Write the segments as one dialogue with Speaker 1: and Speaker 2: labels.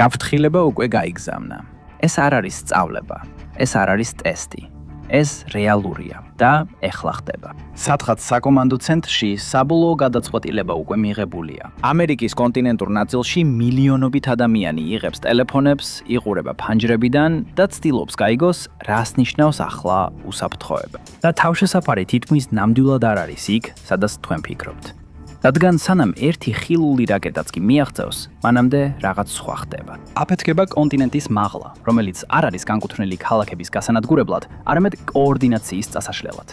Speaker 1: გაფრთხილება უკვე გაიგზავნა. ეს არ არის სწავლება, ეს არ არის ტესტი. ეს რეალურია და ეხლა ხდება. სათხად საკომანდო ცენტრში საბოლოო გადაწყვეტილება უკვე მიღებულია. ამერიკის კონტინენტურ ნაწილში მილიონობით ადამიანი იღებს ტელეფონებს, იყურება ფანჯრებიდან და ცდილობს გაიგოს, რას ნიშნავს ახლა უსაფრთხოება. და თავშესაფარი თითქმის ნამდვილად არ არის იქ, სადაც თქვენ ფიქრობთ. რადგან სანამ ერთი ხილული რაკეტაც კი მიაღწევს, მანამდე რაღაც სხვა ხდება. აფეთქება კონტინენტის მაღლა, რომელიც არ არის განკუთვნილი ქალაქების გასანადგურებლად, არამედ კოორდინაციის წასაშლელად.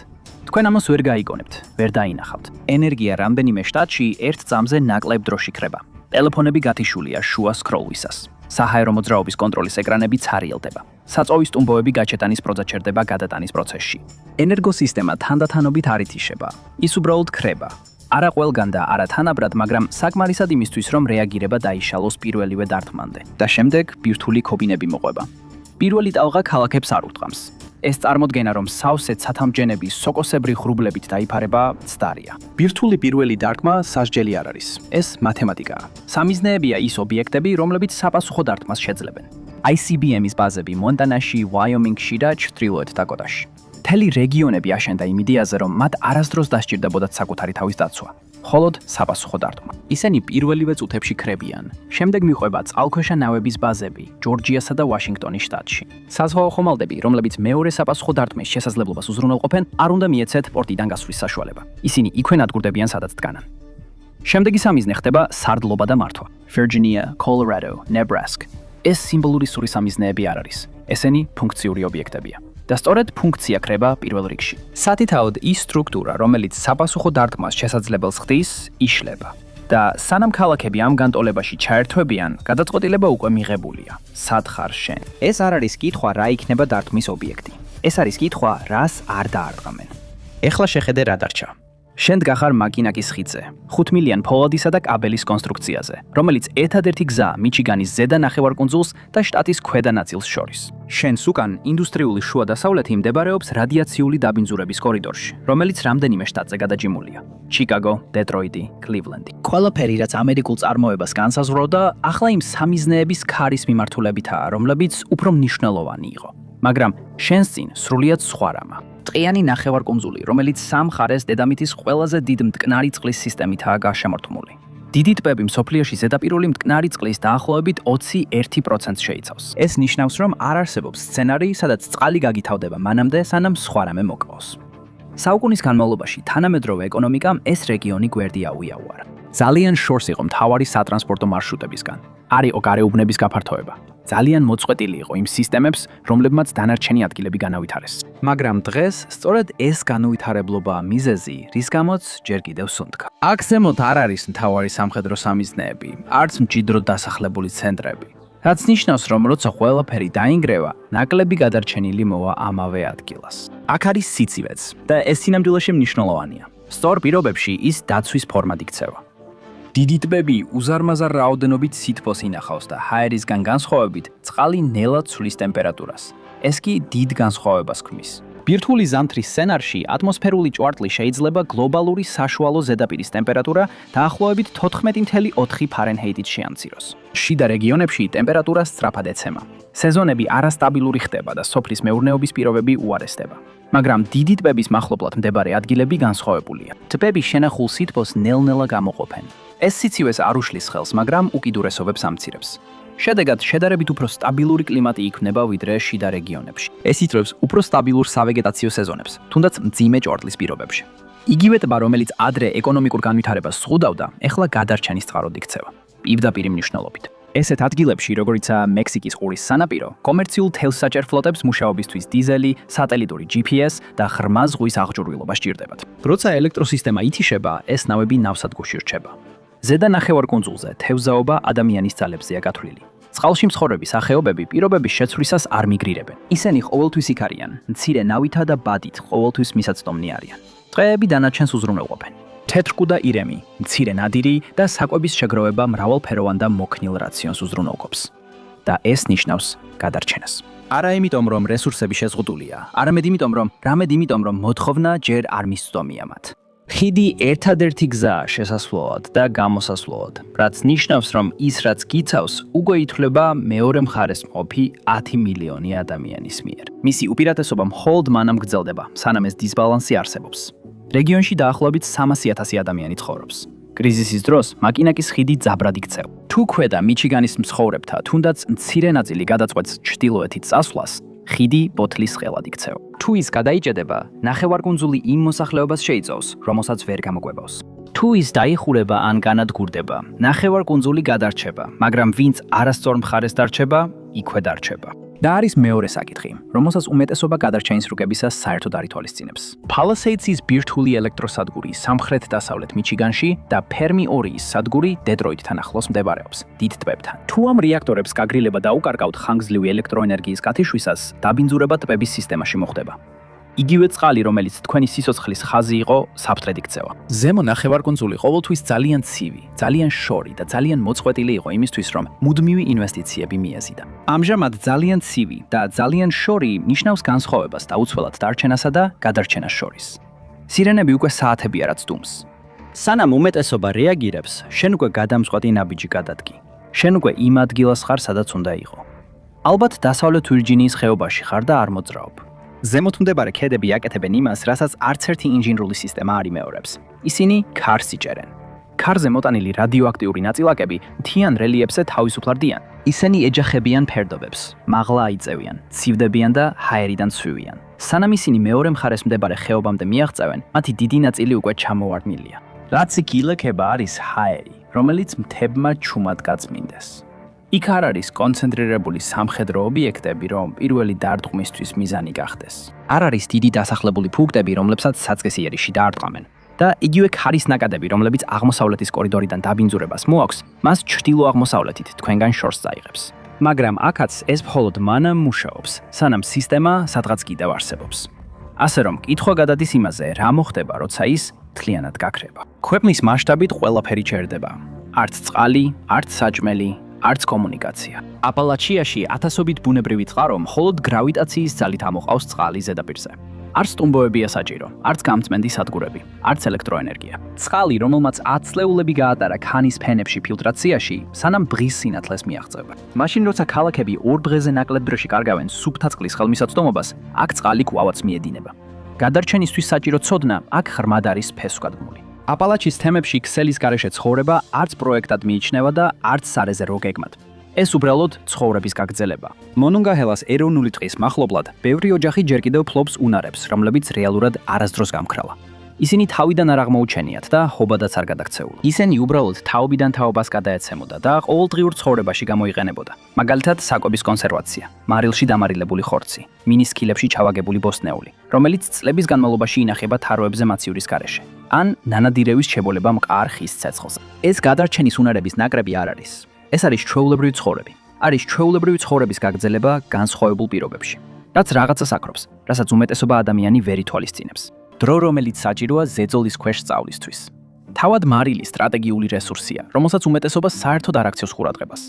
Speaker 1: თქვენ ამას ვერ გაიგონებთ, ვერ დაინახავთ. ენერგია რამდენიმე შტატში ერთ წამზე ნაკლებ დროში ქრება. ტელეფონები გათიშულია შუა სკროლვისას. საჰაერო მოძრაობის კონტროლის ეკრანები ცარიელდება. საწოვის ტუმბოები გაჩეტანის პროცესში გადატანის პროცესში. ენერგოსისტემა თანდათანობით არ ითიშება. ის უბრალოდ ქრება. არა ყველგან და არა თანაბრად, მაგრამ საკმარისად იმისთვის, რომ რეაგირება დაიშალოს პირველივე დარტყმამდე და შემდეგ ბირთვული ქობინები მოყვება. პირველი ტალღა ქალაქებს არ ურტყამს. ეს წარმოდგენა, რომ სავსე ცათამბჯენები სოკოსებრი ღრუბლებით დაიფარება, ცდარია. ბირთვული პირველი დარტყმა სასჯელი არ არის. ეს მათემატიკაა. სამიზნეებია ის ობიექტები, რომლებიც საპასუხო დარტყმას შეძლებენ. ICBM-ის ბაზები მონტანაში, ვაიომინგში და ჩრდილოეთ დაკოტაში. მთელი რეგიონები აშენდა იმ იდეაზე, რომ მათ არასდროს დასჭირდებოდათ საკუთარი თავის დაცვა. მხოლოდ საპასუხო დარტყმა. ისინი პირველივე წუთებში ქრებიან. შემდეგ მიყვება წყალქვეშა ნავების ბაზები ჯორჯიასა და ვაშინგტონის შტატში. საზღვაო ხომალდები, რომლებიც მეორე საპასუხო დარტყმის შესაძლებლობას უზრუნველყოფენ, არ უნდა მიეცეთ პორტიდან გასვლის საშუალება. ისინი იქვე ნადგურდებიან, სადაც დგანან. შემდეგი სამიზნე ხდება სარდლობა და მართვა. Virginia, Colorado, Nebraska. ეს სიმბოლური სური სამიზნეები არ არის. ესენი ფუნქციური ობიექტებია. და სწორედ ფუნქცია ქრება პირველ რიგში. სათითაოდ ის სტრუქტურა, რომელიც საპასუხო დარტყმას შესაძლებელს ხდის, იშლება. და სანამ ქალაქები ამ განტოლებაში ჩაერთვებიან, გადაწყვეტილება უკვე მიღებულია. სად ხარ შენ? ეს არ არის კითხვა, რა იქნება დარტყმის ობიექტი. ეს არის კითხვა, რას არ დაარტყამენ. ეხლა შეხედე რა დარჩა. შენ დგახარ მაკინაკის ხიდზე, 5 მილიან ფოლადისა და კაბელის კონსტრუქციაზე, რომელიც ერთადერთი გზაა მიჩიგანის ზედა ნახევარკუნძულს და შტატის ქვედა ნაწილს შორის. შენს უკან ინდუსტრიული შუადასავლეთი მდებარეობს რადიაციული დაბინძურების კორიდორში, რომელიც რამდენიმე შტატზე გადაჯიმულია. ჩიკაგო, დეტროიტი, კლივლენდი. ყველაფერი, რაც ამერიკულ წარმოებას განსაზღვრავდა, ახლა იმ სამიზნეების ქარის მიმართულებითაა, რომლებიც უფრო მნიშვნელოვანი იყო. მაგრამ შენს წინ სრულიად სხვა რამა. ტყიანი ნახევარკუნძული, რომელიც სამ მხარეს დედამიწის ყველაზე დიდ მტკნარი წყლის სისტემითაა გარშემორტყმული. დიდი ტბები მსოფლიოში ზედაპირული მტკნარი წყლის დაახლოებით 21% შეიცავს. ეს ნიშნავს, რომ არ არსებობს სცენარი, სადაც წყალი გაგითავდება მანამდე, სანამ სხვა რამე მოკლავს. საუკუნის განმავლობაში თანამედროვე ეკონომიკამ ეს რეგიონი გვერდი აუიაუარა. ძალიან შორს იყო მთავარი სატრანსპორტო მარშრუტებისგან. არ იყო გარეუბნების გაფართოება. ძალიან მოწყვეტილი იყო იმ სისტემებს, რომლებმაც დანარჩენი ადგილები განავითარეს. მაგრამ დღეს სწორედ ეს განუვითარებლობაა მიზეზი, რის გამოც ჯერ კიდევ სუნთქა. აქ ზემოთ არ არის მთავარი სამხედრო სამიზნეები, არც მჭიდროდ დასახლებული ცენტრები. რაც ნიშნავს, რომ როცა ყველაფერი დაინგრევა, ნაკლები გადარჩენილი მოვა ამავე ადგილას. აქ არის სიცივეც და ეს სინამდვილეში მნიშვნელოვანია. სწორ პირობებში ის დაცვის ფორმად იქცევა. დიდი ტბები უზარმაზარ რაოდენობით სითბოს ინახავს და ჰაერისგან განსხვავებით წყალი ნელად ცვლის ტემპერატურას. ეს კი დიდ განსხვავებას ქმნის. ბირთვული ზამთრის სცენარში ატმოსფერული ჭვარტლი შეიძლება გლობალური საშუალო ზედაპირის ტემპერატურა დაახლოებით 14.4 ფარენჰეიტით შეამციროს. შიდა რეგიონებში ტემპერატურა სწრაფად ეცემა. სეზონები არასტაბილური ხდება და სოფლის მეურნეობის პირობები უარესდება. მაგრამ დიდი ტბების მახლობლად მდებარე ადგილები განსხვავებულია. ტბები შენახულ სითბოს ნელ-ნელა გამოყოფენ. ეს სიცივეს არ უშლის ხელს, მაგრამ უკიდურესობებს ამცირებს. შედეგად შედარებით უფრო სტაბილური კლიმატი იქმნება ვიდრე შიდა რეგიონებში. ეს იწვევს უფრო სტაბილურ სავეგეტაციო სეზონებს, თუნდაც მძიმე ჭვარტლის პირობებში. იგივე ტბა, რომელიც ადრე ეკონომიკურ განვითარებას ზღუდავდა, ეხლა გადარჩენის წყაროდ იქცევა. პირდაპირი მნიშვნელობით. ესეთ ადგილებში, როგორიცაა მექსიკის ყურის სანაპირო, კომერციულ თევზსაჭერ ფლოტებს მუშაობისთვის დიზელი, სატელიტური GPS და ღრმა ზღვის აღჭურვილობა სჭირდებათ. როცა ელექტროსისტემა ითიშება, ეს ნავები ნავსადგურში რჩება. ზედა ნახევარკუნძულზე თევზაობა ადამიანის ძალებზეა გათვლილი. წყალში მცხოვრები სახეობები პირობების შეცვლისას არ მიგრირებენ. ისინი ყოველთვის იქ არიან, მცირე ნავითა და ბადით ყოველთვის მისაწვდომნი არიან. ტყეები დანარჩენს უზრუნველყოფენ. თეთრკუდა ირემი, მცირე ნადირი და საკვების შეგროვება მრავალფეროვან და მოქნილ რაციონს უზრუნველყოფს. და ეს ნიშნავს გადარჩენას. არა იმიტომ, რომ რესურსები შეზღუდულია, არამედ იმიტომ, რომ მოთხოვნა ჯერ არ მისწვდომია მათ. ხიდი ერთადერთი გზაა შესასვლელად და გამოსასვლელად, რაც ნიშნავს, რომ ის, რაც გიცავს, უკვე ითვლება მეორე მხარეს მყოფი 10 მილიონი ადამიანის მიერ. მისი უპირატესობა მხოლოდ მანამ გრძელდება, სანამ ეს დისბალანსი არსებობს. რეგიონში დაახლოებით 300,000 ადამიანი ცხოვრობს. კრიზისის დროს მაკინაკის ხიდი ძაბრად იქცევა. თუ ქვედა მიჩიგანის მცხოვრებთა თუნდაც მცირე ნაწილი გადაწყვეტს ჩრდილოეთით წასვლას, ხიდი ბოთლის ხელად იქცევა. თუ ის გადაიჭედება, ნახევარკუნძული იმ მოსახლეობას შეიცავს, რომელსაც ვერ გამოგვებავს. თუ ის დაიხურება ან განადგურდება, ნახევარკუნძული გადარჩება, მაგრამ ვინც არასწორ მხარეს დარჩება, იქვე დარჩება. და არის მეორე საკითხი, რომელსაც უმეტესობა გადარჩენის რუკებისას საერთოდ არ ითვალისწინებს. Palisades-ის ბირთვული ელექტროსადგური სამხრეთ-დასავლეთ მიჩიგანში და ფერმი 2-ის სადგური დეტროიტთან ახლოს მდებარეობს, დიდ ტბებთან. თუ ამ რეაქტორებს გაგრილება დაუკარგავთ ხანგრძლივი ელექტროენერგიის გათიშვისას, დაბინძურება ტბების სისტემაში მოხდება. იგივე წყალი, რომელიც თქვენი სიცოცხლის ხაზი იყო, საფრთხედ იქცევა. ზემო ნახევარკუნძული ყოველთვის ძალიან ცივი, ძალიან შორი და ძალიან მოწყვეტილი იყო იმისთვის, რომ მუდმივი ინვესტიციები მიეზიდა. ამჟამად ძალიან ცივი და ძალიან შორი ნიშნავს განსხვავებას დაუცველად დარჩენასა და გადარჩენას შორის. სირენები უკვე საათებია რაც დუმს. სანამ უმეტესობა რეაგირებს, შენ უკვე გადამწყვეტი ნაბიჯი გადადგი. შენ უკვე იმ ადგილას ხარ, სადაც უნდა იყო. ალბათ დასავლეთ ვირჯინიის ხეობაში ხარ და არ მოძრაობ. ზემოთ მდებარე ქედები აკეთებენ იმას, რასაც არც ერთი ინჟინრული სისტემა არ იმეორებს. ისინი ქარს იჭერენ. ქარზე მოტანილი რადიოაქტიური ნაწილაკები მთიან რელიეფზე თავისუფლდიან. ისინი ეჯახებიან ფერდობებს, მაღლა აიწევიან, ცივდებიან და ჰაერიდან ცვივიან. სანამ ისინი მეორე მხარეს მდებარე ხეობამდე მიაღწევენ, მათი დიდი ნაწილი უკვე ჩამოვარდნილია. რაც იქ ილექება არის ჰაერი, რომელიც მთებმა ჩუმად გაწმინდეს. იქ არ არის კონცენტრირებული სამხედრო ობიექტები, რომ პირველი დარტყმისთვის მიზანი გახდეს. არ არის დიდი დასახლებული პუნქტები, რომლებსაც საწესიერიში დაარტყამენ. და იგივე ქარის ნაკადები, რომლებიც აღმოსავლეთის კორიდორიდან დაბინძურებას მოაქვს, მას ჩრდილო-აღმოსავლეთით თქვენგან შორს წაიღებს. მაგრამ აქაც ეს მხოლოდ მანამ მუშაობს, სანამ სისტემა სადღაც კიდევ არსებობს. ასე რომ, კითხვა გადადის იმაზე, რა მოხდება, როცა ის მთლიანად გაქრება. ქვეყნის მასშტაბით ყველაფერი ჩერდება. არც წყალი, არც საჭმელი, არც კომუნიკაცია. აპალაჩიაში ათასობით ბუნებრივი წყარო მხოლოდ გრავიტაციის ძალით ამოყავს წყალი ზედაპირზე. არც ტუმბოებია საჭირო, არც გამწმენდი სადგურები, არც ელექტროენერგია. წყალი, რომელმაც 10 წლეულები გაატარა ქანის ფენებში ფილტრაციაში, სანამ ბღის სინათლეს მიაღწევდა. მაშინ როცა ქალაქები 2 დღეზე ნაკლებ დროში კარგავენ სუფთა წყლის ხელმისაწვდომობას, აქ წყალი კვლავაც მიედინება. გადარჩენისთვის საჭირო ცოდნა აქ ღრმად არის ფესვგადგმული. აპალაჩის თემებში ქსელის გარეშე ცხოვრება არც პროექტად მიიჩნევა და არც სარეზერვო გეგმად. ეს უბრალოდ ცხოვრების გაგრძელება. მონონგაჰელას ეროვნული ტყის მახლობლად ბევრი ოჯახი ჯერ კიდევ ფლობს უნარებს, რომლებიც რეალურად არასდროს გამქრალა. ისინი თავიდან არ აღმოუჩენიათ და ჰობადაც არ გადაქცეულა. ისინი უბრალოდ თაობიდან თაობას გადაეცემოდა და ყოველდღიურ ცხოვრებაში გამოიყენებოდა. მაგალითად, საკვების კონსერვაცია, მარილში დამარილებული ხორცი, მინის სქილებში ჩავაგებული ბოსტნეული, რომელიც წლების განმავლობაში ინახება თაროებზე მაცივრის გარეშე, ან ნანადირევის შეբოლება მყარ ხის ცეცხლზე. ეს გადარჩენის უნარების ნაკრები არ არის. ეს არის ჩვეულებრივი ცხოვრები. არის ჩვეულებრივი ცხოვრების გაგრძელება განსხვავებულ პირობებში. რაც რაღაცას აკრობს, რასაც უმეტესობა ადამიანი ვერ ითვალისწინებს. დრო, რომელიც საჭიროა ზეწოლის ქვეშ სწავლისთვის. თავად მარილი სტრატეგიული რესურსია, რომელსაც უმეტესობა საერთოდ არ აქცევს ყურადღებას.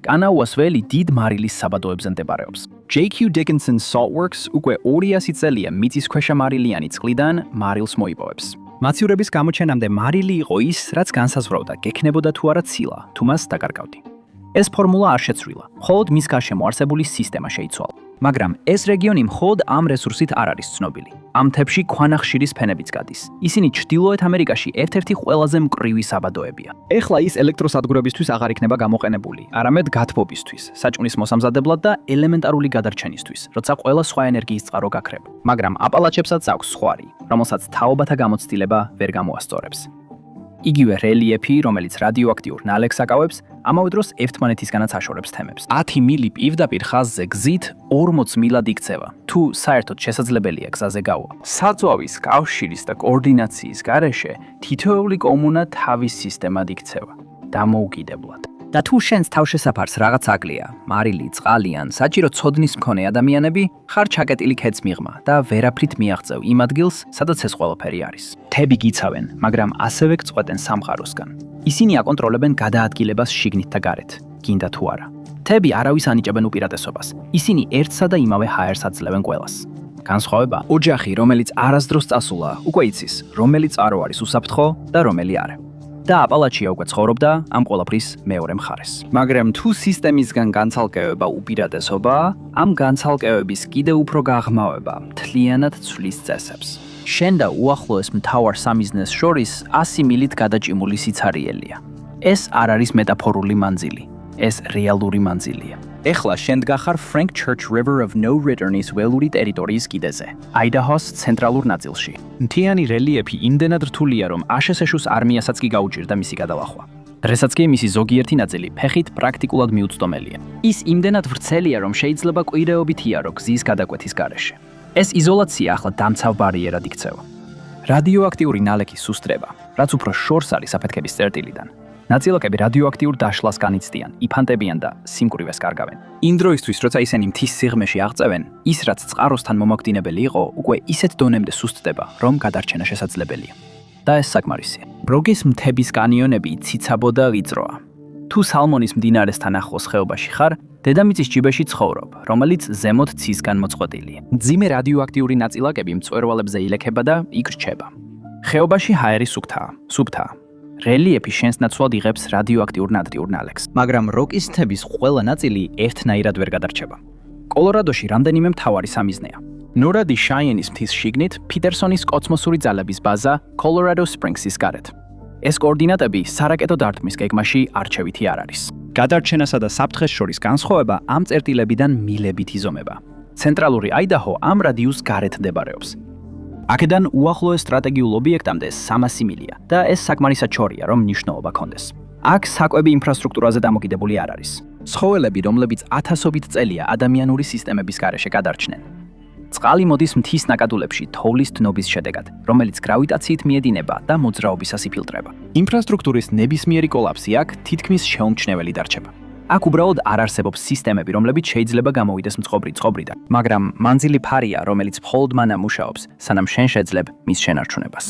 Speaker 1: კანაუას ველი დიდ მარილის საბადოებზე მდებარეობს. J.Q. Dickinson Saltworks უკვე 200 წელია მიწისქვეშა მარილიანი წყლიდან მარილს მოიპოვებს. მაცივრების გამოჩენამდე მარილი იყო ის, რაც განსაზღვრავდა გექნებოდა თუ არა ცილა, თუ მას დაკარგავდი. ეს ფორმულა არ შეცვლილა, მხოლოდ მის გარშემო არსებული სისტემა შეიცვალა. მაგრამ ეს რეგიონი მხოლოდ ამ რესურსით არ არის ცნობილი. ამ მთებში ქვანახშირის ფენებიც გადის. ისინი ჩრდილოეთ ამერიკაში ერთ-ერთი ყველაზე მკვრივი საბადოებია. ეხლა ის ელექტროსადგურებისთვის აღარ იქნება გამოყენებული, არამედ გათბობისთვის, საჭმლის მოსამზადებლად და ელემენტარული გადარჩენისთვის, როცა ყველა სხვა ენერგიის წყარო გაქრება. მაგრამ აპალაჩებსაც აქვს სხვარი, რომელსაც თაობათა გამოცდილება ვერ გამოასწორებს. იგივე რელიეფი, რომელიც რადიოაქტიურ ნალექს აკავებს, ამავე დროს ერთმანეთისგანაც აშორებს თემებს. 10 მილი პირდაპირ ხაზზე გზით 40 მილად იქცევა, თუ საერთოდ შესაძლებელია გზაზე გავა. საწვავის, კავშირის და კოორდინაციის გარეშე თითოეული კომუნა თავის სისტემად იქცევა, დამოუკიდებლად. და თუ შენს თავშესაფარს რაღაც აკლია, მარილი, წყალი ან საჭირო ცოდნის მქონე ადამიანები, ხარ ჩაკეტილი ქედს მიღმა და ვერაფრით მიაღწევ იმ ადგილს, სადაც ეს ყველაფერი არის. თები გიცავენ, მაგრამ ასევე გწყვეტენ სამყაროსგან. ისინი აკონტროლებენ გადაადგილებას შიგნით და გარეთ, გინდა თუ არა. თები არავის ანიჭებენ უპირატესობას. ისინი ერთსა და იმავე ჰაერს აძლევენ ყველას. განსხვავება ოჯახი, რომელიც არასდროს წასულა, უკვე იცის, რომელი წყარო არის უსაფრთხო და რომელი არა. და აპალაჩია უკვე ცხოვრობდა ამ ყველაფრის მეორე მხარეს. მაგრამ თუ სისტემისგან განცალკევება უპირატესობა, ამ განცალკევების კიდევ უფრო გაღრმავება მთლიანად ცვლის წესებს. შენ და უახლოეს მთავარ სამიზნეს შორის 100 მილით გადაჭიმული სიცარიელია. ეს არ არის მეტაფორული მანძილი, ეს რეალური მანძილია. ეხლა შენ დგახარ Frank Church River of No Return-ის ველური ტერიტორიის კიდეზე, აიდაჰოს ცენტრალურ ნაწილში. მთიანი რელიეფი იმდენად რთულია, რომ აშშ-ს არმიასაც კი გაუჭირდა მისი გადალახვა. დღესაც კი მისი ზოგიერთი ნაწილი ფეხით პრაქტიკულად მიუწვდომელია. ის იმდენად ვრცელია, რომ შეიძლება კვირეობით იარო გზის გადაკვეთის გარეშე. ეს იზოლაცია ახლა დამცავ ბარიერად იქცევა. რადიოაქტიური ნალექის სუსტრება, რაც უფრო შორს არის საფეთქების წერტილიდან. ნაწილაკები რადიოაქტიურ დაშლას განიცდიან, იფანტებიან და სიმკვრივეს კარგავენ. იმ დროისთვის, როცა ისინი მთის სიღრმეში აღწევენ, ის რაც წყაროსთან მომაკვდინებელი იყო, უკვე ისეთ დონემდე სუსტდება, რომ გადარჩენა შესაძლებელია. და ეს საკმარისია. ბროგის მთების კანიონები ციცაბო და ვიწროა. თუ სალმონის მდინარესთან ახლოს ხეობაში ხარ, დედამიწის ჯიბეში ცხოვრობ, რომელიც ზემოთ ცისგან მოწყვეტილია. მძიმე რადიოაქტიური ნაწილაკები მწვერვალებზე ილექება და იქ რჩება. ხეობაში ჰაერი სუფთაა. რელიეფი შენს ნაცვლად იღებს რადიოაქტიურ ნატრიურ ნალექს, მაგრამ როკის მთების ყველა ნაწილი ერთნაირად ვერ გადარჩება. კოლორადოში რამდენიმე მთავარი სამიზნეა. ნორადი შაიენის მთის შიგნით პიტერსონის კოცმოსური ძალების ბაზა Colorado Springs-ის გარეთ. ეს კოორდინატები სარაკეტო დარტყმის გეგმაში არჩევითი არ არის. გადარჩენასა და საფრთხეს შორის განსხვავება ამ წერტილებიდან მილებით იზომება. ცენტრალური აიდაჰო ამ რადიუსს გარეთ მდებარეობს. აქედან უახლოეს სტრატეგიულ ობიექტამდე 300 მილია და ეს საკმარისად შორია, რომ მნიშვნელობა კონდეს. აქ საკვები ინფრასტრუქტურაზე დამოკიდებული არ არის. ცხოველები, რომლებიც ათასობით წელია ადამიანური სისტემების გარეშე გადარჩნენ. წყალი მოდის მთის ნაკადულებში თოვლის დნობის შედეგად, რომელიც გრავიტაციით მიედინება და მოძრაობისას იფილტრება. ინფრასტრუქტურის ნებისმიერი კოლაფსი აქ თითქმის შეუმჩნეველი დარჩება. აქ უბრალოდ არ არსებობს სისტემები, რომლებიც შეიძლება გამოვიდეს მწყობრიდან, მაგრამ მანძილი ფარია, რომელიც მხოლოდ მანამ მუშაობს, სანამ შენ შეძლებ მის შენარჩუნებას.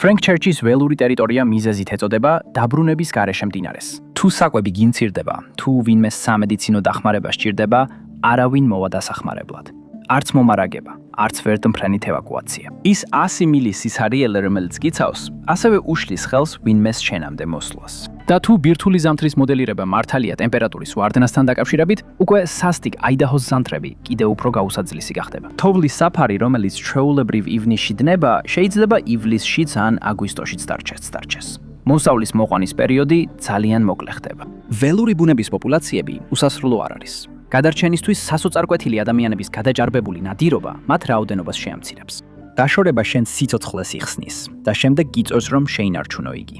Speaker 1: Frank Church-ის ველური ტერიტორია მიზეზით ეწოდება დაბრუნების გარეშე მდინარეს. თუ საკვები გინცირდება, თუ ვინმე სამედიცინო დახმარება სჭირდება, არავინ მოვა დასახმარებლად. არც მომარაგება, არც ვერტმფრენით ევაკუაცია. ის 100 მილის სიცარიელე, რომელიც გიცავს, ასევე უშლის ხელს ვინმეს შენამდე მოსვლას. და თუ ბირთვული ზამთრის მოდელირება მართალია ტემპერატურის ვარდნასთან დაკავშირებით, უკვე სასტიკ აიდაჰოს ზამთრები კიდევ უფრო გაუსაძლისი გახდება. თოვლის საფარი, რომელიც ჩვეულებრივ ივნისში დნება, შეიძლება ივლისშიც ან აგვისტოშიც დარჩეს. მოსავლის მოყვანის პერიოდი ძალიან მოკლე ხდება. ველური ბუნების პოპულაციები უსასრულო არ არის. გადარჩენისთვის სასოწარკვეთილი ადამიანების გადაჭარბებული ნადირობა მათ რაოდენობას შეამცირებს. დაშორება შენ სიცოცხლეს იხსნის და შემდეგ გიწევს, რომ შეინარჩუნო იგი.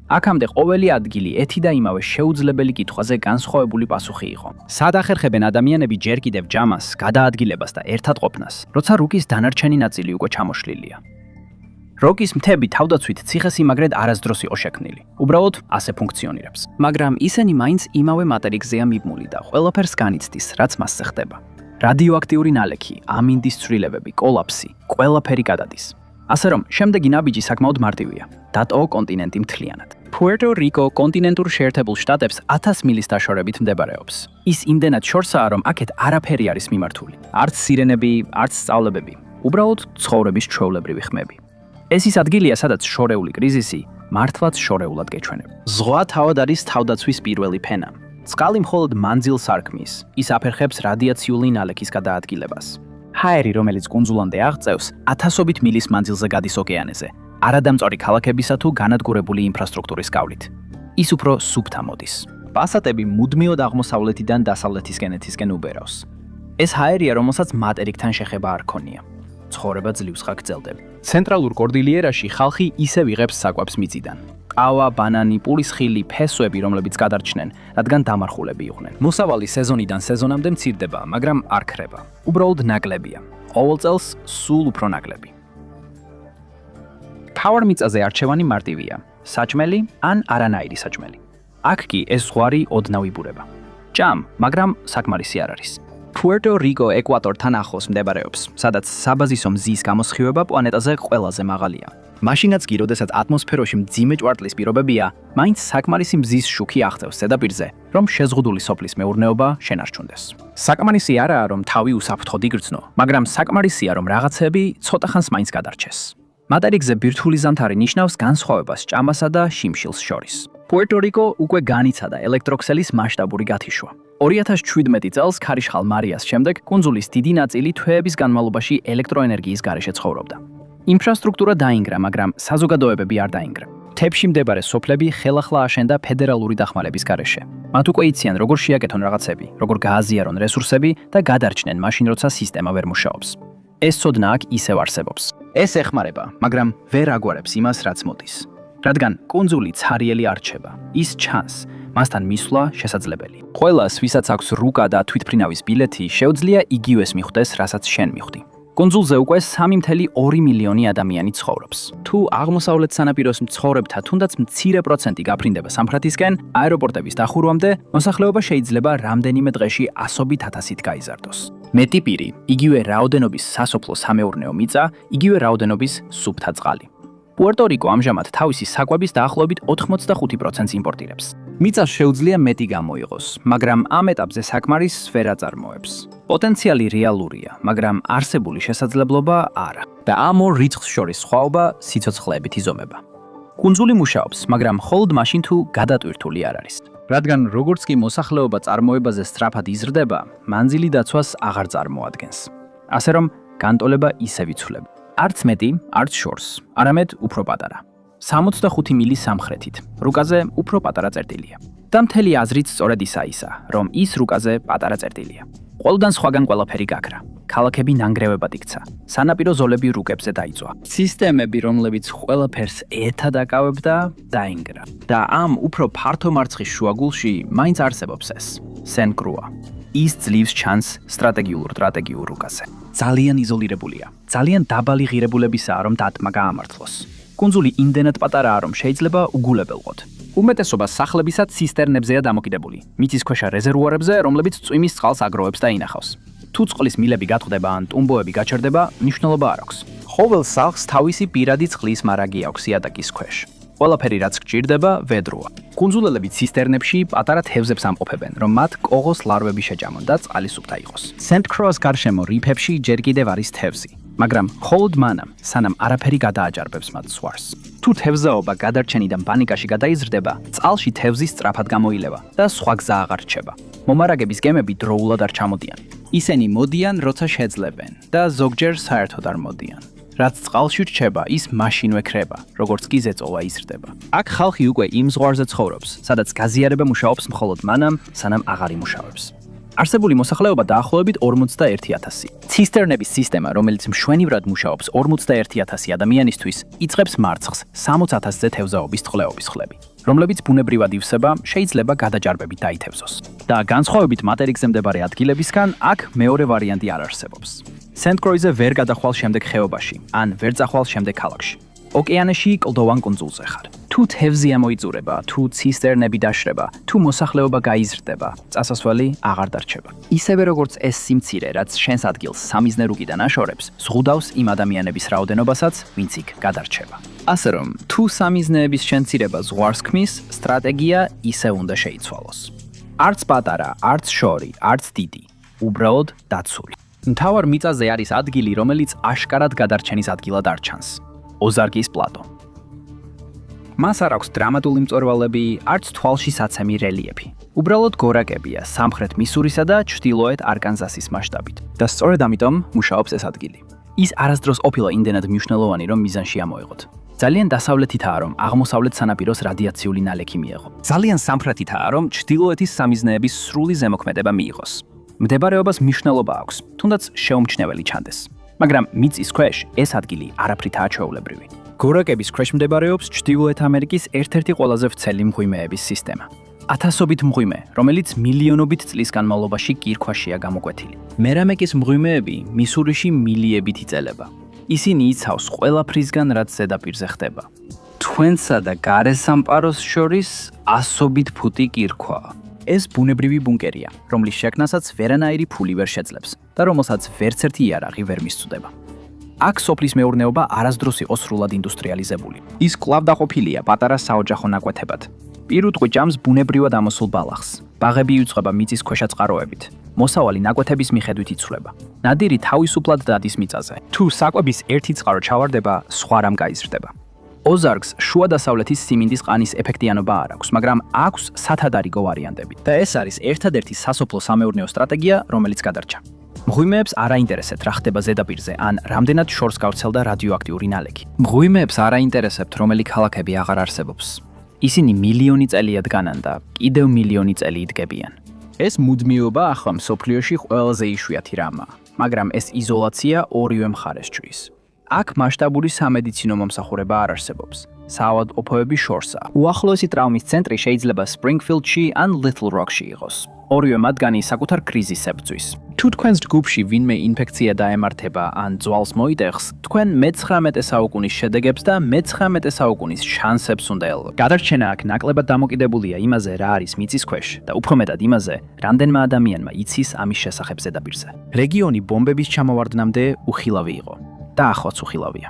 Speaker 1: აქამდე ყოველი ადგილი ეთი და იმავე შეუძლებელი კითხვაზე განსხვავებული პასუხი იყო. სად ახერხებენ ადამიანები ჯერ კიდევ ჯამას, გადაადგილებას და ერთად ყოფნას, როცა რუკის დანარჩენი ნაწილი უკვე ჩამოშლილია. როკის მთები თავდაცვით ციხესიმაგრედ არასდროს იყო შექმნილი. უბრალოდ ასე ფუნქციონირებს. მაგრამ ისინი მაინც იმავე მატერიკზეა მიბმული და ყველაფერს განიცდის, რაც მასზე ხდება. რადიოაქტიური ნალექი, ამინდის ცვლილებები, კოლაფსი, ყველაფერი გადადის. ასე რომ, შემდეგი ნაბიჯი საკმაოდ მარტივია. დატოვო კონტინენტი მთლიანად. Puerto Rico კონტინენტურ შეერთებულ შტატებს 1000 მილის დაშორებით მდებარეობს. ის იმდენად შორსაა, რომ აქეთ არაფერი არის მიმართული. არც სირენები, არც სწავლებები. უბრალოდ ცხოვრების ჩვეულებრივი ხმები. ეს ის ადგილია, სადაც შორეული კრიზისი მართლაც შორეულად გეჩვენება. ზღვა თავად არის თავდაცვის პირველი ფენა. წყალი მხოლოდ მანძილს არქმის, ის აფერხებს რადიაციული ნალექის გადაადგილებას. ჰაერი, რომელიც კუნძულამდე აღწევს, 1000 მილის მანძილზე გადის ოკეანეზე, არადამწვარი ქალაქებისა თუ განადგურებული ინფრასტრუქტურის გავლით. ის უფრო სუფთა მოდის. პასატები მუდმივად აღმოსავლეთიდან დასავლეთისკენ უბერავს. ეს ჰაერია, რომელსაც მატერიკთან შეხება არ ქონია. ცხოვრება ძლივს გაგრძელდება. ცენტრალურ კორდილიერაში ხალხი ისევ იღებს საკვებს მიწიდან. ყავა, ბანანი, პურის ხილი, ფესვები, რომლებიც გადარჩნენ, რადგან დამარხულები იყვნენ. მოსავალი სეზონიდან სეზონამდე მცირდება, მაგრამ არ ქრება. უბრალოდ ნაკლებია. ყოველ წელს სულ უფრო ნაკლები. Power მიწაზე არჩევანი მარტივია. საჭმელი ან არანაირი საჭმელი. აქ კი ეს ზღვარი ოდნავ იბურება. ჭამ, მაგრამ საკმარისი არ არის. Puerto Rico ეკვატორთან ახლოს მდებარეობს, სადაც საბაზისო მზის გამოსხივება პლანეტაზე ყველაზე მაღალია. მაშინაც კი, როდესაც ატმოსფეროში მძიმე ჭვარტლის პირობებია, მაინც საკმარისი მზის შუქი აღწევს ზედაპირზე, რომ შეზღუდული სოფლის მეურნეობა შენარჩუნდეს. საკმარისი არაა, რომ თავი უსაფრთხოდ იგრძნო, მაგრამ საკმარისია, რომ რაღაცები ცოტა ხანს მაინც გადარჩეს. მატერიკზე ბირთვული ზამთარი ნიშნავს განსხვავებას ჭამასა და შიმშილს შორის. პუერტო-რიკო უკვე განიცადა ელექტროქსელის მასშტაბური გათიშვა. 2017 წელს ქარიშხალ მარიას შემდეგ კუნძულის დიდი ნაწილი თვეების განმავლობაში ელექტროენერგიის გარეშე ცხოვრობდა. ინფრასტრუქტურა დაინგრა, მაგრამ საზოგადოებები არ დაინგრა. მთებში მდებარე სოფლები ხელახლა აშენდა ფედერალური დახმარების გარეშე. მათ უკვე იციან, როგორ შეაკეთონ რაღაცები, როგორ გააზიარონ რესურსები და გადარჩნენ მაშინ, როცა სისტემა ვერ მუშაობს. ეს ცოდნა აქ ისევ არსებობს. ეს ეხმარება, მაგრამ ვერ აგვარებს იმას, რაც მოდის. რადგან კუნძული ცარიელი არ რჩება, ის ჩანს, მასთან მისვლა შესაძლებელი. ყველას, ვისაც აქვს რუკა და თვითფრინავის ბილეთი, შეუძლია იგივეს მიხვდეს, რასაც შენ მიხვდი. კუნძულზე უკვე 3.2 მილიონი ადამიანი ცხოვრობს. თუ აღმოსავლეთ სანაპიროს მცხოვრებთა თუნდაც მცირე პროცენტი გაფრინდება სამხრეთისკენ, აეროპორტების დახურვამდე მოსახლეობა შეიძლება რამდენიმე დღეში ასობით ათასით გაიზარდოს. მეტი პირი, იგივე რაოდენობის სასოფლო-სამეურნეო მიწა, იგივე რაოდენობის სუფთა წყალი. პუერტო-რიკო ამჟამად თავისი საკვების დაახლოებით 85%-ს იმპორტირებს. მიწას შეუძლია მეტი გამოიღოს, მაგრამ ამ ეტაპზე საკმარისს ვერ აწარმოებს. პოტენციალი რეალურია, მაგრამ არსებული შესაძლებლობა არა. და ამ ორ რიცხვს შორის სხვაობა სიცოცხლეებით იზომება. კუნძული მუშაობს, მაგრამ მხოლოდ მაშინ თუ გადატვირთული არ არის. რადგან როგორც კი მოსახლეობა წარმოებაზე სწრაფად იზრდება, მანძილი დაცვას აღარ წარმოადგენს. ასე რომ განტოლება ისევ იცვლება. არც მეტი, არც შორს, არამედ უფრო პატარა. 65 მილი სამხრეთით, რუკაზე უფრო პატარა წერტილია. და მთელი აზრით სწორედ ისა, რომ ის რუკაზე პატარა წერტილია. ყველგან სხვაგან ყველაფერი გაქრა. ქალაქები ნანგრევებად იქცა. სანაპირო ზოლები რუკებზე დაიწვა. სისტემები, რომლებიც ყველაფერს ერთად აკავებდა, დაინგრა. და ამ უფრო ფართო მარცხის შუაგულში მაინც არსებობს ეს. სენ-კრუა. ის ძლივს ჩანს სტრატეგიულ რუკაზე. ძალიან იზოლირებულია. ძალიან დაბალი ღირებულებისაა, რომ დატმა გაამართლოს. კუნძული იმდენად პატარაა, რომ შეიძლება უგულებელყოთ. უმეტესობა სახლებისა ცისტერნებზეა დამოკიდებული. მიწისქვეშა რეზერვუარებზე, რომლებიც წვიმის წყალს აგროვებს და ინახავს. თუ წყლის მილები გატყდება ან ტუმბოები გაჩერდება, მნიშვნელობა არ აქვს. ყოველ სახლს თავისი პირადი წყლის მარაგი აქვს იატაკის ქვეშ. ყველაფერი რაც გჭირდება, ვედროა. კუნძულელები ცისტერნებში პატარა თევზებს ამყოფებენ, რომ მათ კოღოს ლარვები შეჭამონ და წყალი სუფთა იყოს. სენტ-კრუას გარშემო რიფებში ჯერ კიდევ არის თევზი, მაგრამ მხოლოდ მანამ, სანამ არაფერი გადააჭარბებს მათ სვარს. თუ თევზაობა გადარჩენიდან პანიკაში გადაიზრდება, წყალში თევზი სწრაფად გამოილევა და სხვა გზა აღარ რჩება. მომარაგების გემები დროულად არ ჩამოდიან. ისინი მოდიან, როცა შეძლებენ და ზოგჯერ საერთოდ არ მოდიან. რაც წყალში რჩება, ის მაშინვე ქრება, როგორც კი ზეწოლა იზრდება. აქ ხალხი უკვე იმ ზღვარზე ცხოვრობს, სადაც გაზიარება მუშაობს მხოლოდ მანამ, სანამ აღარ იმუშავებს. არსებული მოსახლეობა დაახლოებით 41,000. ცისტერნების სისტემა, რომელიც მშვენივრად მუშაობს 41,000 ადამიანისთვის, იწყებს მარცხს 60,000-ზე თევზაობის წყლეობის ხლები, რომლებიც ბუნებრივად ივსება, შეიძლება გადაჭარბებით დაითევზოს. და განსხვავებით მატერიკზე მდებარე ადგილებისგან, აქ მეორე ვარიანტი არ არსებობს. სენტ-კრუაზე ვერ გადახვალ შემდეგ ხეობაში, ან ვერ წახვალ შემდეგ ქალაქში. ოკეანეში კლდოვან კუნძულზე ხარ. თუ თევზი ამოიწურება, თუ ცისტერნები დაშრება, თუ მოსახლეობა გაიზრდება, წასასვლელი აღარ დარჩება. ისევე როგორც ეს სიმცირე, რაც შენს ადგილს სამიზნე რუკიდან აშორებს, ზღუდავს იმ ადამიანების რაოდენობასაც, ვინც იქ გადარჩება. ასე რომ, თუ სამიზნეების შემცირება ზღვარს ქმნის, სტრატეგია ისე უნდა შეიცვალოს. არც პატარა, არც შორი, არც დიდი, უბრალოდ დაცული. მთავარ მიწაზე არის ადგილი, რომელიც აშკარად გადარჩენის ადგილად არ ჩანს. ოზარგის პლატო. მას არ აქვს დრამატული მწვერვალები, არც თვალში საცემი რელიეფი. უბრალოდ გორაკებია სამხრეთ მისურისა და ჩრდილოეთ არკანზასის მასშტაბით. და სწორედ ამიტომ მუშაობს ეს ადგილი. ის არასდროს ყოფილა იმდენად მნიშვნელოვანი, რომ მიზანში ამოეღოთ. ძალიან დასავლეთითაა, რომ აღმოსავლეთ სანაპიროს რადიაციული ნალექი მიეღო. ძალიან სამხრეთითაა, რომ ჩრდილოეთის სამიზნეების სრული ზემოქმედება მიიღოს. მდებარეობას მნიშვნელობა აქვს, თუნდაც შეუმჩნეველი ჩანდეს. მაგრამ მიწის ქვეშ ეს ადგილი არაფრითაა ჩვეულებრივი. გორაკების ქვეშ მდებარეობს ჩრდილოეთ ამერიკის ერთ-ერთი ყველაზე ვრცელი მღვიმეების სისტემა. ათასობით მღვიმე, რომელიც მილიონობით წლის განმავლობაში კირქვაშია გამოკვეთილი. მერამეკის მღვიმეები მისურიში მილიებით იწელება. ისინი იცავს ყველაფრისგან, რაც ზედაპირზე ხდება. თქვენსა და გარე სამყაროს შორის ასობით ფუტი კირქვაა. ეს ბუნებრივი ბუნკერია, რომლის შექმნასაც ვერანაირი ფული ვერ შეძლებს და რომელსაც ვერცერთი იარაღი ვერ მისწვდება. აქ სოფლის მეურნეობა არასდროს იყო სრულად ინდუსტრიალიზებული. ის კვლავ დაყოფილია პატარა საოჯახო ნაკვეთებად. პირუტყვი ჭამს ბუნებრივად ამოსულ ბალახს. ბაღები იუწყება მიწის ქვეშა წყაროებით. მოსავალი ნაკვეთების მიხედვით იცვლება. ნადირი თავისუფლად დადის მიწაზე. თუ საკვების ერთი წყარო ჩავარდება, სხვა რამ გაიზრდება. ოზარგს შუადასავლეთის სიმინდის ყანის ეფექტიანობა არ აქვს, მაგრამ აქვს სათადარიგო ვარიანტები. და ეს არის ერთადერთი სასოფლო სამეურნეო სტრატეგია, რომელიც გადარჩა. მღვიმეებს არ აინტერესებთ რა ხდება ზედაპირზე, ან რამდენად შორს გავრცელდა რადიოაქტიური ნალექი. მღვიმეებს არ აინტერესებთ რომელი ქალაქები აღარ არსებობს. ისინი მილიონი წელია დგანან და კიდევ მილიონი წელი იდგებიან. ეს მუდმივობა ახლა მსოფლიოში ყველაზე იშვიათი რამაა, მაგრამ ეს იზოლაცია ორივე მხარეს ჭრის. აქ მასშტაბური სამედიცინო მომსახურება არ არსებობს. საავადმყოფოები შორსაა. უახლოესი ტრავმის ცენტრი შეიძლება სპრინგფილდში ან ლითლ როკში იყოს. ორივე მათგანი საკუთარ კრიზისს ებრძვის. თუ თქვენს ჯგუფში ვინმე ინფექცია დაემართება ან ძვალს მოიტეხს, თქვენ მე-19 საუკუნის შედეგებს და მე-19 საუკუნის შანსებს უნდა ელოდეთ. გადარჩენა აქ ნაკლებად დამოკიდებულია იმაზე, რა არის მიწის ქვეშ და უფრო მეტად იმაზე, რამდენმა ადამიანმა იცის ამის შესახებ ზედაპირზე. რეგიონი ბომბების ჩამოვარდნამდე უხილავი იყო და ახლაც უხილავია.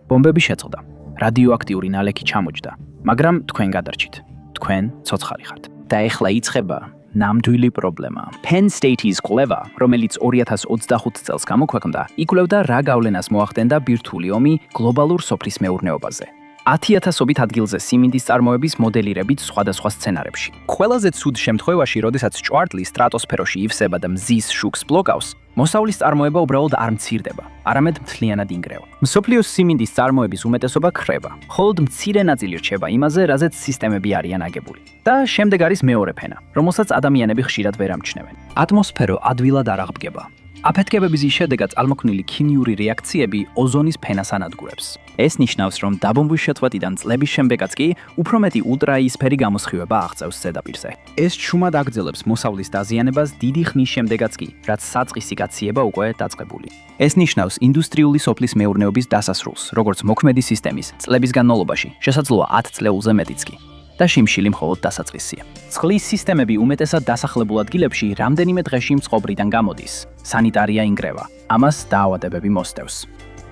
Speaker 1: ბომბები შეწყდა, რადიოაქტიური ნალექი ჩამოჯდა, მაგრამ თქვენ გადარჩით. თქვენ ცოცხალი ხართ. და ეხლა იწყება ნამდვილი პრობლემა. Penn State-ის კვლევა, რომელიც 2025 წელს გამოქვეყნდა, იკვლევდა რა გავლენას მოახდენდა ბირთვული ომი გლობალურ სოფლის მეურნეობაზე. 10,000-ობით ადგილზე სიმინდის წარმოების მოდელირებით სხვადასხვა სცენარებში. ყველაზე ცუდ შემთხვევაში, როდესაც ჭვარტლი სტრატოსფეროში ივსება და მზის შუქს ბლოკავს, მოსავლის წარმოება უბრალოდ არ მცირდება, არამედ მთლიანად ინგრევა. მსოფლიოს სიმინდის წარმოების უმეტესობა ქრება, მხოლოდ მცირე ნაწილი რჩება იმაზე, რაზეც სისტემები არიან აგებული. და შემდეგ არის მეორე ფენა, რომელსაც ადამიანები ხშირად ვერ ამჩნევენ. ატმოსფერო ადვილად არ აღბგება. აფეთქებების შედეგად წარმოქმნილი ქიმიური რეაქციები ოზონის ფენას ანადგურებს. ეს ნიშნავს, რომ დაბომბვის შეწყვეტიდან წლების შემდეგაც კი უფრო მეტი ულტრაიისფერი გამოსხივება აღწევს ზედაპირზე. ეს ჩუმად აგრძელებს მოსავლის დაზიანებას დიდი ხნის შემდეგაც კი, რაც საწყისი გაციება უკვე დაწყებული. ეს ნიშნავს ინდუსტრიული სოფლის მეურნეობის დასასრულს, როგორც მოქმედი სისტემის წლების განმავლობაში, შესაძლოა 10 წლეულზე მეტიც კი. და შიმშილი მხოლოდ დასაწყისია. წყლის სისტემები უმეტესად დასახლებულ ადგილებში რამდენიმე დღეში მწყობრიდან გამოდის. სანიტარია ინგრევა. ამას დაავადებები მოსდევს.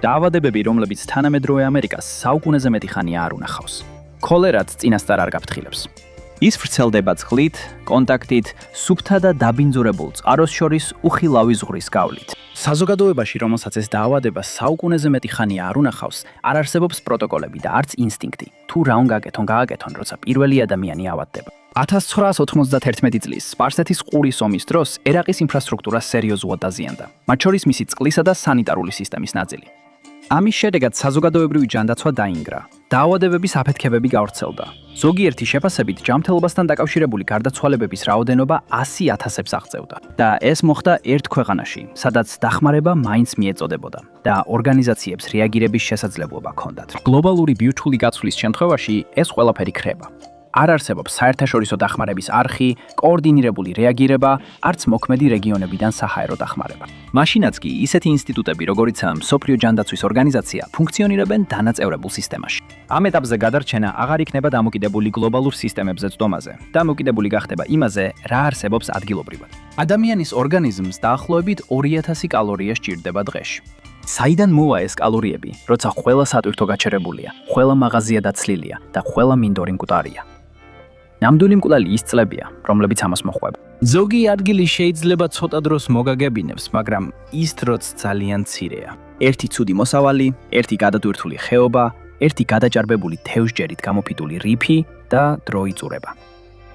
Speaker 1: დაავადებები, რომლებიც თანამედროვე ამერიკას საუკუნეზე მეტი ხანია არ უნახავს. ქოლერაც წინასწარ არ გაფრთხილებს. ის ვრცელდება წყლით, კონტაქტით, სუფთა და დაბინძურებულ წყაროს შორის უხილავი ზღვრის გავლით. საზოგადოებაში, რომელსაც ეს დაავადება საუკუნეზე მეტი ხანია არ უნახავს, არ არსებობს პროტოკოლები და არც ინსტინქტი. თუ რა უნდა გააკეთონ, როცა პირველი ადამიანი ავადდება. 1991 წლის სპარსეთის ყურის ომის დროს ერაყის ინფრასტრუქტურა სერიოზულად დაზიანდა, მათ შორის მისი წყლისა და სანიტარული სისტემის ნაწილი. ამის შედეგად საზოგადოებრივი ჯანდაცვა დაინგრა. დაავადებების აფეთქებები გავრცელდა. ზოგიერთი შეფასებით ჯანმრთელობასთან დაკავშირებული გარდაცვალებების რაოდენობა 100,000-ს აღწევდა. და ეს მოხდა ერთ ქვეყანაში, სადაც დახმარება მაინც მიეწოდებოდა და ორგანიზაციებს რეაგირების შესაძლებლობა ჰქონდათ. გლობალური ბირთვული გაცვლის შემთხვევაში ეს ყველაფერი ქრება. არ არსებობს საერთაშორისო დახმარების არხი, კოორდინირებული რეაგირება, არც მოქმედი რეგიონებიდან საჰაერო დახმარება. მაშინაც კი ისეთი ინსტიტუტები, როგორიცაა მსოფლიო ჯანდაცვის ორგანიზაცია, ფუნქციონირებენ დანაწევრებულ სისტემაში. ამ ეტაპზე გადარჩენა აღარ იქნება დამოკიდებული გლობალურ სისტემებზე წდომაზე და დამოკიდებული გახდება იმაზე, რა არსებობს ადგილობრივად. ადამიანის ორგანიზმს დაახლოებით 2000 კალორია სჭირდება დღეში. საიდან მოვა ეს კალორიები, როცა ყველა სატვირთო გაჩერებულია, ყველა მაღაზია დაცლილია და ყველა მინდორი მკვდარია? ნამდვილი მკვლელი ის წლებია, რომლებიც ამას მოჰყვება. ზოგი ადგილი შეიძლება ცოტა დროს მოგაგებინებს, მაგრამ ის დროც ძალიან მცირეა. ერთი ცუდი მოსავალი, ერთი გადატვირთული ხეობა, ერთი გადაჭარბებული თევზჯერით გამოფიტული რიფი და დრო იწურება.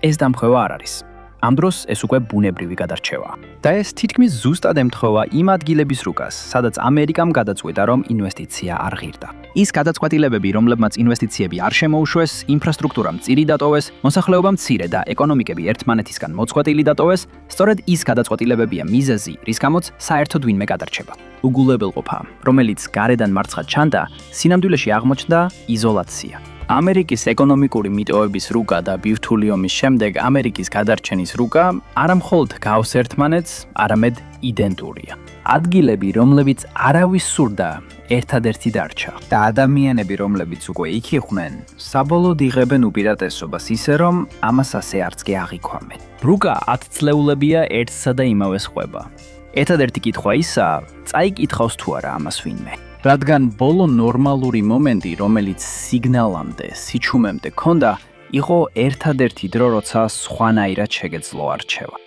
Speaker 1: ეს დამხვევა არ არის. ამ დროს ეს უკვე ბუნებრივი გადარჩევაა. და ეს თითქმის ზუსტად ემთხვევა იმ ადგილების რუკას, სადაც ამერიკამ გადაწყვიტა, რომ ინვესტიცია არ ღირდა. ის გადაწყვეტილებები, რომლებმაც ინვესტიციები არ შემოუშვეს, ინფრასტრუქტურა მწირი დატოვეს, მოსახლეობა მცირე და ეკონომიკები ერთმანეთისგან მოწყვეტილი დატოვეს, სწორედ ის გადაწყვეტილებებია მიზეზი, რის გამოც საერთოდ ვინმე გადარჩება. უგულებელყოფა, რომელიც გარედან მარცხად ჩანდა, სინამდვილეში აღმოჩნდა იზოლაცია. ამერიკის ეკონომიკური მიტოვების რუკა და ბირთვული ომის შემდეგ ამერიკის გადარჩენის რუკა არა მხოლოდ გავს ერთმანეთს, არამედ იდენტურია. ადგილები, რომლებიც არავის სურდა, ერთადერთი დარჩა. და ადამიანები, რომლებიც უკვე იქ იყვნენ, საბოლოოდ იღებენ უპირატესობას ისე, რომ ამას ასე არც კი აღიქვამენ. რუკა 10 წლეულებია ერთსა და იმავეს ყვება. ერთადერთი კითხვა ისაა, წაიკითხავს თუ არა ამას ვინმე. რადგან ბოლო ნორმალური მომენტი, რომელიც სიგნალამდე, სიჩუმემდე ქონდა, იყო ერთადერთი დრო, როცა სხვანაირად შეგეძლო არჩევა.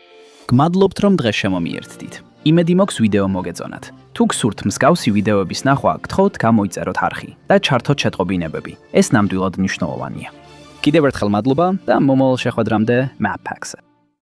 Speaker 1: გმადლობთ, რომ დღეს შემომიერთდით. იმედი მაქვს ვიდეო მოგეწონათ. თუ გსურთ მსგავსი ვიდეოების ნახვა, გთხოვთ გამოიწეროთ არხი და ჩართოთ შეტყობინებები. ეს ნამდვილად მნიშვნელოვანია. კიდევ ერთხელ მადლობა და მომავალ შეხვედრამდე Map Packs-ზე.